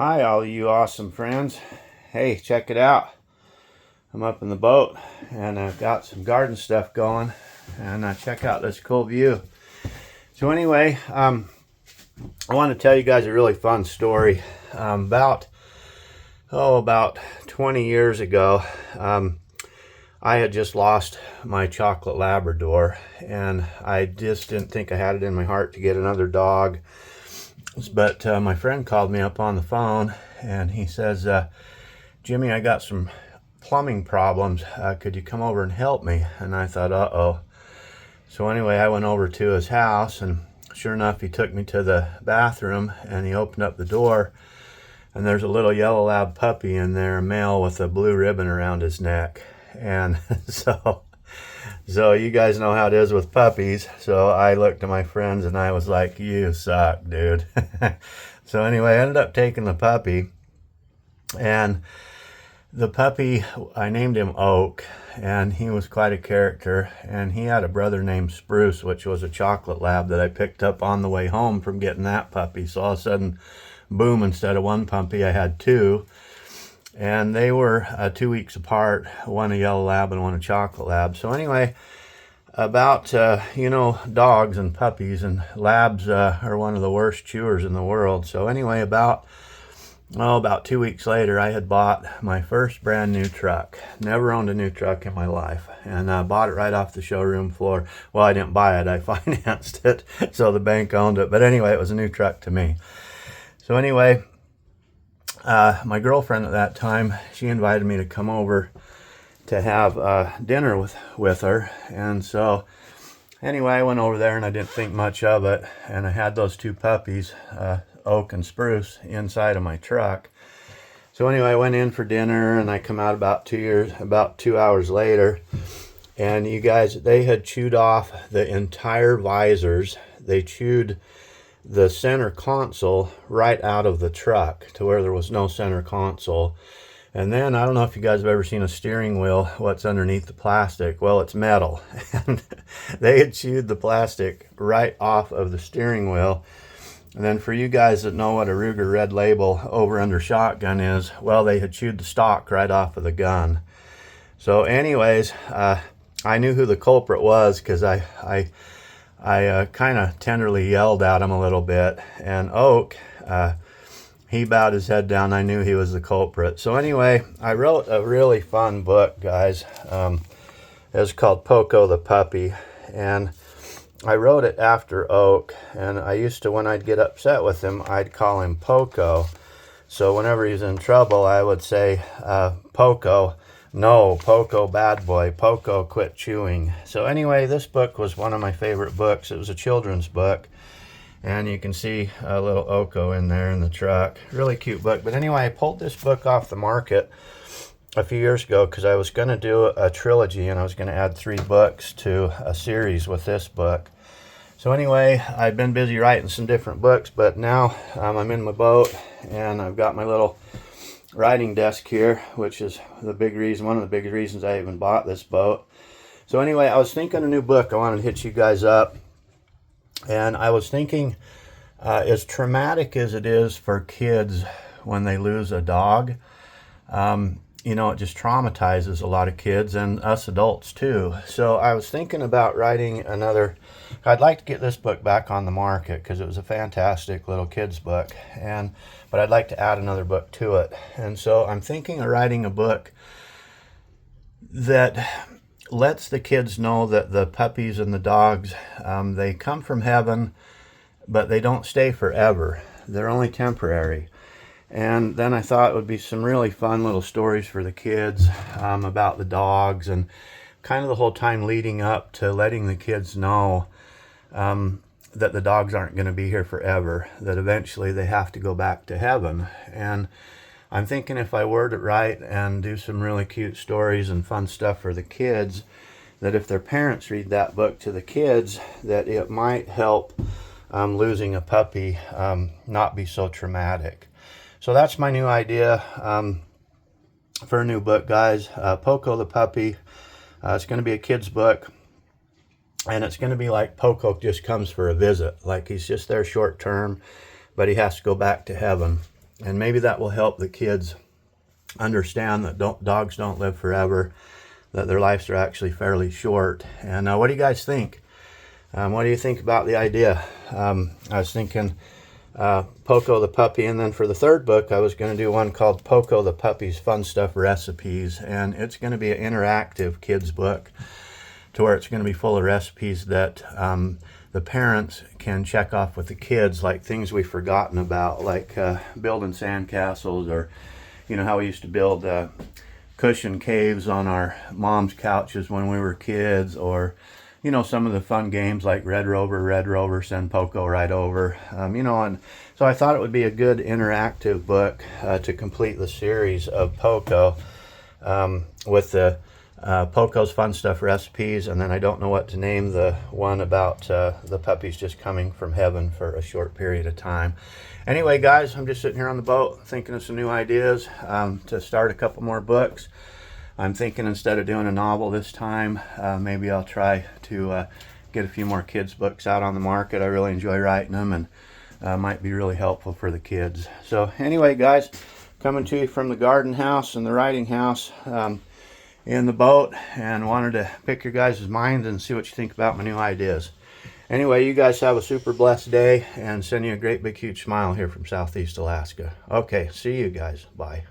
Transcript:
Hi, all you awesome friends. Hey, check it out. I'm up in the boat and I've got some garden stuff going, and check out this cool view. So anyway, I want to tell you guys a really fun story. About 20 years ago, I had just lost my chocolate Labrador, and I just didn't think I had it in my heart to get another dog. But my friend called me up on the phone and he says, Jimmy, I got some plumbing problems. Could you come over and help me? And I thought, uh-oh. So anyway, I went over to his house, and sure enough, he took me to the bathroom and he opened up the door, and there's a little yellow lab puppy in there, a male with a blue ribbon around his neck. And so you guys know how it is with puppies. So I looked at my friends and I was like, you suck, dude. So anyway, I ended up taking the puppy, and the puppy, I named him Oak, and he was quite a character. And he had a brother named Spruce, which was a chocolate lab that I picked up on the way home from getting that puppy. So all of a sudden, boom, instead of one puppy, I had two. And they were 2 weeks apart, one a yellow lab and one a chocolate lab. So anyway, about, dogs and puppies and labs are one of the worst chewers in the world. So anyway, about 2 weeks later, I had bought my first brand new truck. Never owned a new truck in my life, and bought it right off the showroom floor. Well, I didn't buy it, I financed it, so the bank owned it. But anyway, it was a new truck to me. So anyway, my girlfriend at that time, she invited me to come over to have dinner with her. And so anyway, I went over there and I didn't think much of it, and I had those two puppies, Oak and Spruce, inside of my truck. So anyway, I went in for dinner and I come out about 2 hours later, and you guys, they had chewed off the entire visors. They chewed the center console right out of the truck to where there was no center console. And then, I don't know if you guys have ever seen a steering wheel, what's underneath the plastic. Well, it's metal. And they had chewed the plastic right off of the steering wheel. And then for you guys that know what a Ruger Red Label over under shotgun is, well, they had chewed the stock right off of the gun. So anyways, I knew who the culprit was, because I kind of tenderly yelled at him a little bit. And Oak, he bowed his head down. I knew he was the culprit. So anyway, I wrote a really fun book, guys. It's called Poco the Puppy. And I wrote it after Oak. And I used to, when I'd get upset with him, I'd call him Poco. So whenever he's in trouble, I would say, Poco, no, Poco bad boy, Poco quit chewing. So anyway, this book was one of my favorite books. It was a children's book. And you can see a little Oko in there in the truck. Really cute book. But anyway, I pulled this book off the market a few years ago because I was going to do a trilogy, and I was going to add 3 books to a series with this book. So anyway, I've been busy writing some different books, but now I'm in my boat, and I've got my little writing desk here, which is one of the big reasons I even bought this boat. So anyway, I was thinking a new book I wanted to hit you guys up. And I was thinking, as traumatic as it is for kids when they lose a dog, it just traumatizes a lot of kids and us adults too. So I was thinking about writing I'd like to get this book back on the market because it was a fantastic little kids book, but I'd like to add another book to it. And so I'm thinking of writing a book that lets the kids know that the puppies and the dogs, they come from heaven, but they don't stay forever. They're only temporary. And then I thought it would be some really fun little stories for the kids about the dogs, and kind of the whole time leading up to letting the kids know that the dogs aren't going to be here forever, that eventually they have to go back to heaven. And I'm thinking if I word it right and do some really cute stories and fun stuff for the kids, that if their parents read that book to the kids, that it might help losing a puppy not be so traumatic. So that's my new idea for a new book, guys. Poco the Puppy. It's going to be a kid's book. And it's going to be like Poco just comes for a visit. Like he's just there short term, but he has to go back to heaven. And maybe that will help the kids understand that dogs don't live forever, that their lives are actually fairly short. And what do you guys think? What do you think about the idea? I was thinking Poco the puppy, and then for the third book I was going to do one called Poco the puppy's fun stuff recipes, and it's going to be an interactive kids book to where it's going to be full of recipes that the parents can check off with the kids, like things we've forgotten about, like building sandcastles, or you know how we used to build cushion caves on our mom's couches when we were kids, or you know, some of the fun games like Red Rover, send Poco right over, you know. And so I thought it would be a good interactive book to complete the series of Poco, with the Poco's fun stuff recipes, and then I don't know what to name the one about the puppies just coming from heaven for a short period of time. Anyway, guys, I'm just sitting here on the boat thinking of some new ideas to start a couple more books. I'm thinking instead of doing a novel this time, maybe I'll try to get a few more kids books out on the market. I really enjoy writing them, and might be really helpful for the kids. So anyway, guys, coming to you from the garden house and the writing house, in the boat, and wanted to pick your guys' minds and see what you think about my new ideas. Anyway, you guys have a super blessed day, and send you a great big huge smile here from Southeast Alaska. Okay, see you guys. Bye.